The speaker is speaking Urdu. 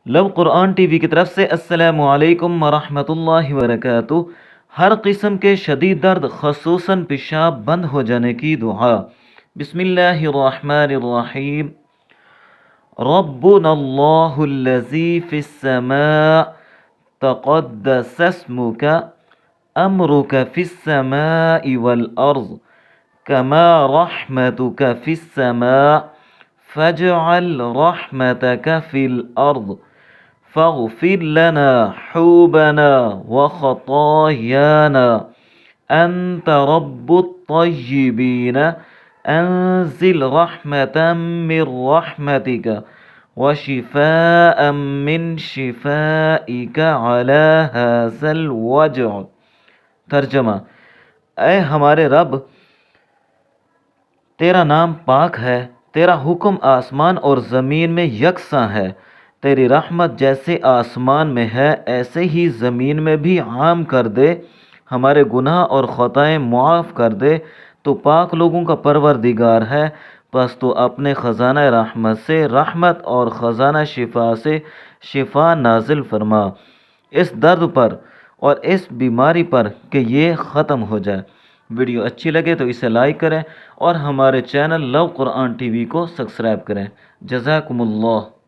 لو قرآن ٹی وی کی طرف سے السلام علیکم ورحمۃ اللہ وبرکاتہ۔ ہر قسم کے شدید درد خصوصاً پیشاب بند ہو جانے کی دعا۔ بسم اللہ الرحمن الرحیم۔ ربنا اللہ الذی فی السماء تقدس اسمک امرک فی السماء والارض کما رحمتک فی السماء فاجعل رحمتک فی الارض فاغفر لنا حوبنا وخطايانا أنت رب الطيبين أنزل رحمة من رحمتك وشفاء من شفائك على هذا الوجع۔ ترجمہ: اے ہمارے رب، تیرا نام پاک ہے، تیرا حکم آسمان اور زمین میں یکساں ہے، تیری رحمت جیسے آسمان میں ہے ایسے ہی زمین میں بھی عام کر دے، ہمارے گناہ اور خطائیں معاف کر دے۔ تو پاک لوگوں کا پروردگار ہے، پس تو اپنے خزانہ رحمت سے رحمت اور خزانہ شفا سے شفا نازل فرما اس درد پر اور اس بیماری پر کہ یہ ختم ہو جائے۔ ویڈیو اچھی لگے تو اسے لائک کریں اور ہمارے چینل لو قرآن ٹی وی کو سبسکرائب کریں۔ جزاکم اللہ۔